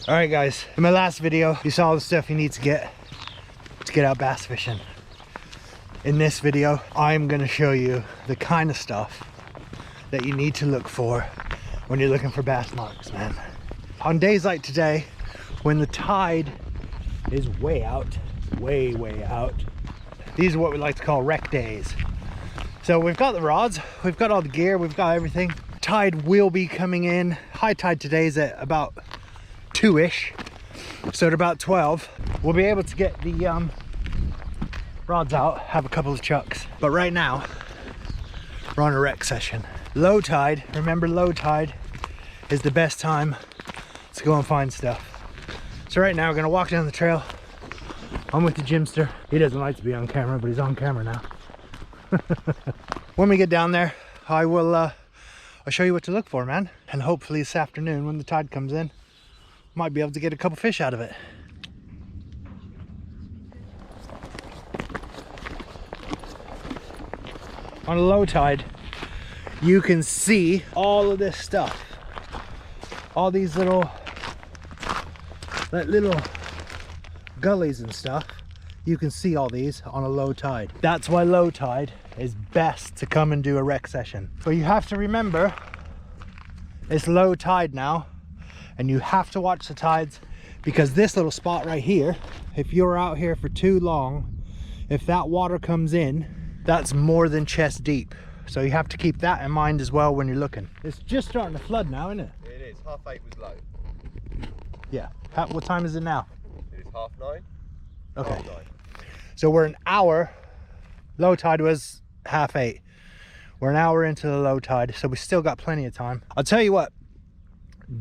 All right, guys, in my last video, you saw the stuff you need to get out bass fishing. In this video, I'm gonna show you the kind of stuff that you need to look for when you're looking for bass marks, man. On days like today, when the tide is way out, way out, these are what we like to call wreck days. So we've got the rods, we've got all the gear, we've got everything. Tide will be coming in. High tide today is at about 2-ish, so at about 12 we'll be able to get the rods out, have a couple of chucks. But right now we're on a wreck session. Low tide, remember, low tide is the best time to go and find stuff. So right now we're gonna walk down the trail. I'm with the Jimster. He doesn't like to be on camera, but he's on camera now. When we get down there, I'll show you what to look for, man. And hopefully this afternoon, when the tide comes in, might be able to get a couple fish out of it. On a low tide, you can see all of this stuff. All these little gullies and stuff. You can see all these on a low tide. That's why low tide is best to come and do a wreck session. But you have to remember, it's low tide now, and you have to watch the tides, because this little spot right here, if you're out here for too long, if that water comes in, that's more than chest deep. So you have to keep that in mind as well when you're looking. It's just starting to flood now, isn't it? It is. 8:30 was low. Yeah. What time is it now? It is 9:30. Okay. 9:30. So we're an hour. Low tide was 8:30. We're an hour into the low tide, so we still got plenty of time. I'll tell you what,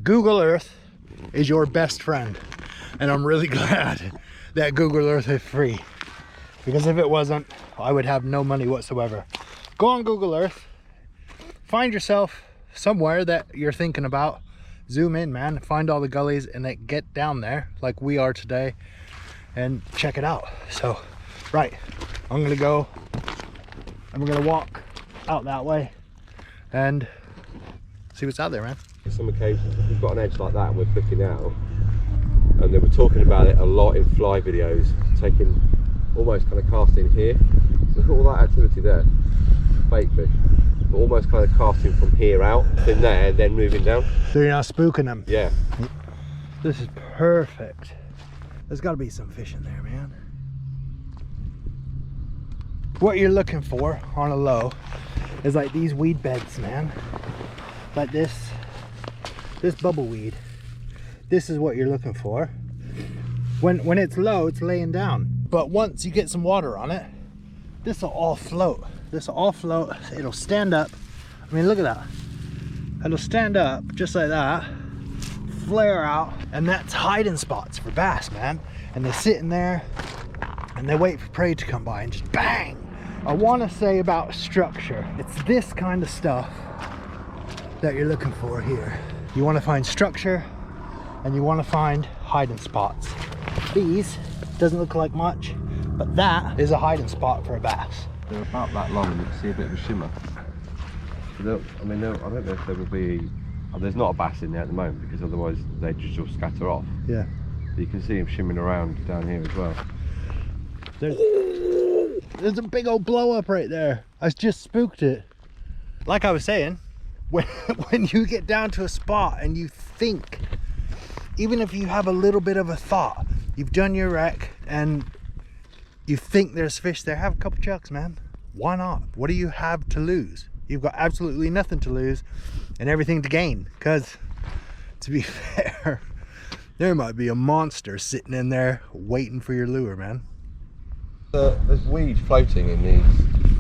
Google Earth is your best friend, and I'm really glad that Google Earth is free, because if it wasn't, I would have no money whatsoever. Go on Google Earth, find yourself somewhere that you're thinking about, zoom in, man, find all the gullies, and then get down there like we are today and check it out. So right, I'm gonna go and we're gonna walk out that way and see what's out there, man. On some occasions we've got an edge like that and we're flicking out, and they were talking about it a lot in fly videos, taking almost kind of casting here. Look at all that activity there, bait fish, but almost kind of casting from here out, then there, then moving down. So you're not spooking them? Yeah. This is perfect. There's got to be some fish in there, man. What you're looking for on a low is like these weed beds, man. Like this bubble weed. This is what you're looking for. When it's low, it's laying down. But once you get some water on it, this will all float. This will all float. It'll stand up. I mean, look at that. It'll stand up just like that, flare out, and that's hiding spots for bass, man. And they sit in there and they wait for prey to come by and just bang. I want to say about structure, it's this kind of stuff that you're looking for here. You want to find structure and you want to find hiding spots. These doesn't look like much, but that is a hiding spot for a bass. They're about that long and you can see a bit of a shimmer. I don't know if there will be, there's not a bass in there at the moment, because otherwise they just all scatter off. Yeah. But you can see them shimming around down here as well. There's a big old blow up right there. I just spooked it. Like I was saying, when you get down to a spot and you think, even if you have a little bit of a thought, you've done your wreck and you think there's fish there, have a couple chucks, man. Why not? What do you have to lose? You've got absolutely nothing to lose and everything to gain, because to be fair, there might be a monster sitting in there waiting for your lure, man. There's weed floating in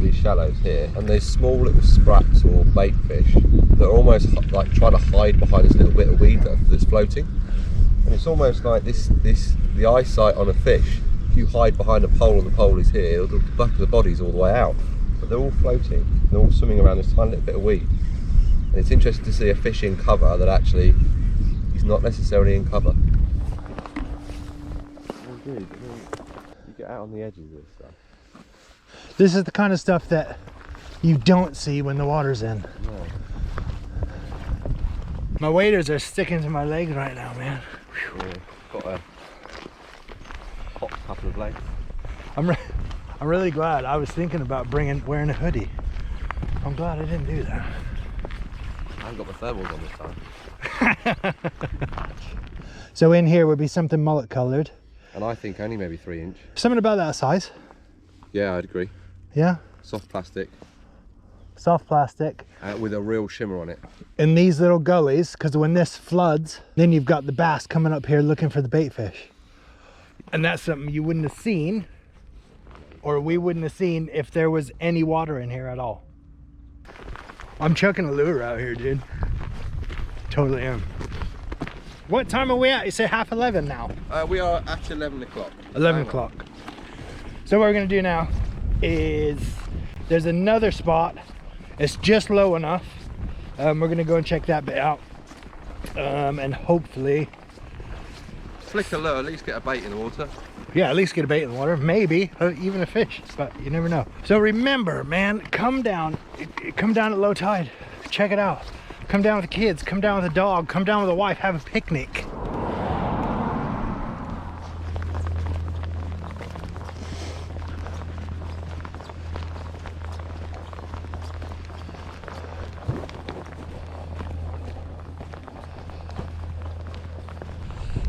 these shallows here, and there's small little sprats or bait fish that are almost like trying to hide behind this little bit of weed that's floating. And it's almost like the eyesight on a fish. If you hide behind a pole and the pole is here, the back of the body's all the way out. But they're all floating. They're all swimming around this tiny little bit of weed. And it's interesting to see a fish in cover that actually is not necessarily in cover. Indeed. You get out on the edges of this stuff. This is the kind of stuff that you don't see when the water's in. No. My waders are sticking to my legs right now, man. Yeah, got a hot couple of legs. I'm really glad. I was thinking about wearing a hoodie. I'm glad I didn't do that. I haven't got my thermals on this time. So in here would be something mullet coloured. And I think only maybe 3 inch. Something about that size. Yeah, I'd agree. Yeah. Soft plastic. Soft plastic. With a real shimmer on it. In these little gullies, because when this floods, then you've got the bass coming up here looking for the bait fish. And that's something you wouldn't have seen, or we wouldn't have seen if there was any water in here at all. I'm chucking a lure out here, dude. Totally am. What time are we at? You say 11:30 now? We are at 11 o'clock. 11 o'clock. So what we're gonna do now is, there's another spot. It's just low enough. We're gonna go and check that bit out. And hopefully, Flick a lure, at least get a bait in the water. yeah, at least get a bait in the water. Maybe even a fish, but you never know. So remember, man, come down at low tide. Check it out. Come down with the kids, come down with a dog, come down with a wife, have a picnic.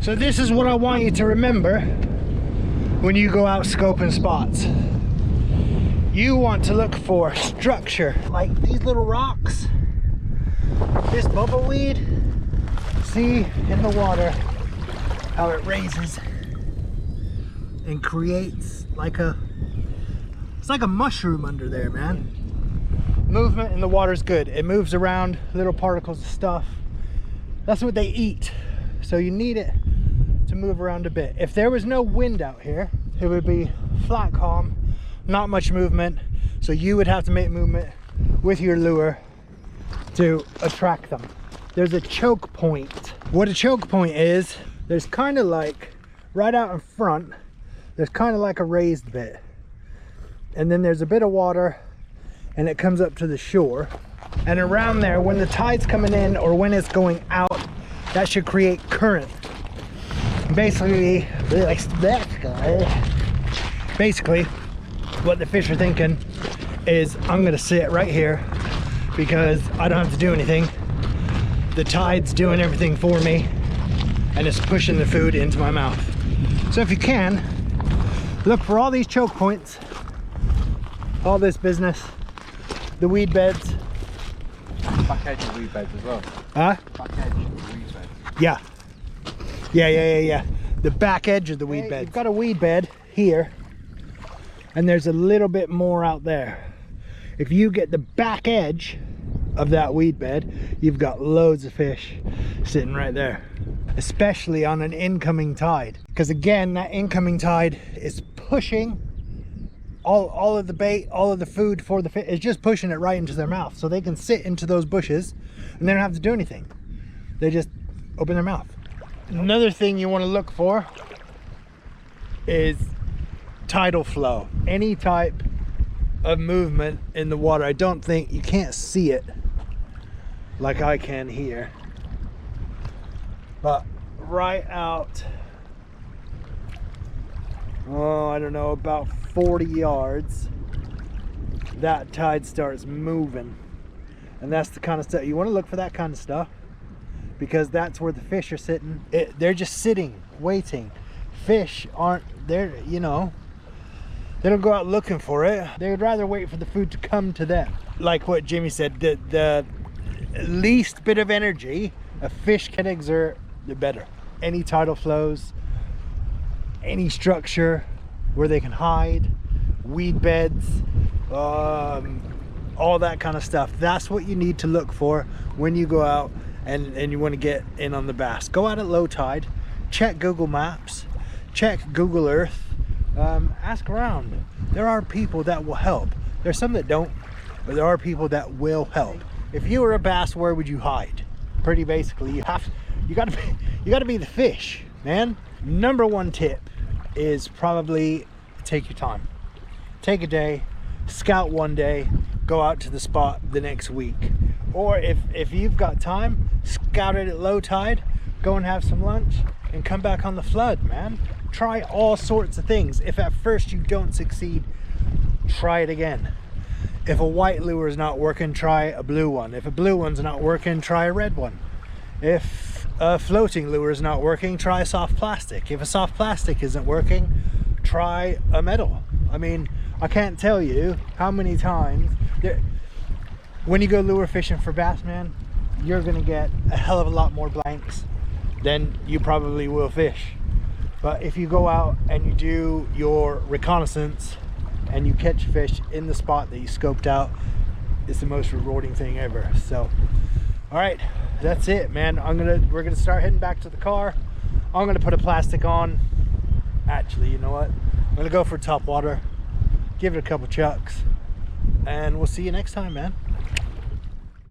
So this is what I want you to remember when you go out scoping spots. You want to look for structure, like these little rocks, this bubbleweed. See in the water how it raises and creates it's like a mushroom under there, man. Movement in the water is good. It moves around, little particles of stuff. That's what they eat. So you need it to move around a bit. If there was no wind out here, it would be flat calm, not much movement. So you would have to make movement with your lure to attract them. There's a choke point. What a choke point is, there's kind of like, right out in front, there's kind of like a raised bit. And then there's a bit of water and it comes up to the shore. And around there, when the tide's coming in or when it's going out, that should create current. Basically, what the fish are thinking is, I'm gonna sit right here because I don't have to do anything. The tide's doing everything for me and it's pushing the food into my mouth. So if you can, look for all these choke points, all this business, the weed beds. Back edge of weed beds as well. Huh? Back edge of weed beds. Yeah. Yeah. The back edge of the weed bed. You've got a weed bed here, and there's a little bit more out there. If you get the back edge of that weed bed, you've got loads of fish sitting right there, especially on an incoming tide. Because again, that incoming tide is pushing all of the bait, all of the food for the fish. It's just pushing it right into their mouth, so they can sit into those bushes and they don't have to do anything. They just open their mouth. Another thing you want to look for is tidal flow. Any type of movement in the water. I don't think, you can't see it like I can here, but right out, I don't know, about 40 yards, that tide starts moving. And that's the kind of stuff you want to look for, that kind of stuff, because that's where the fish are sitting. They're just sitting, waiting. Fish aren't there, you know, they don't go out looking for it. They would rather wait for the food to come to them. Like what Jimmy said, the least bit of energy a fish can exert, the better. Any tidal flows, any structure where they can hide, weed beds, all that kind of stuff. That's what you need to look for when you go out and you want to get in on the bass. Go out at low tide, check Google Maps, check Google Earth, ask around. There are people that will help. There's some that don't, but there are people that will help. If you were a bass, where would you hide? Pretty basically, you gotta be the fish, man. Number one tip is probably take your time. Take a day, scout one day, go out to the spot the next week. Or if you've got time, scout it at low tide, go and have some lunch, and come back on the flood, man. Try all sorts of things. If at first you don't succeed, try it again. If a white lure is not working, try a blue one. If a blue one's not working, try a red one. If a floating lure is not working, try a soft plastic. If a soft plastic isn't working, try a metal. I mean, I can't tell you how many times when you go lure fishing for bass, man, you're gonna get a hell of a lot more blanks than you probably will fish. But if you go out and you do your reconnaissance and you catch fish in the spot that you scoped out, it's the most rewarding thing ever. So, all right, that's it, man. We're gonna start heading back to the car. I'm gonna put a plastic on. Actually, you know what? I'm gonna go for top water, give it a couple chucks, and we'll see you next time, man.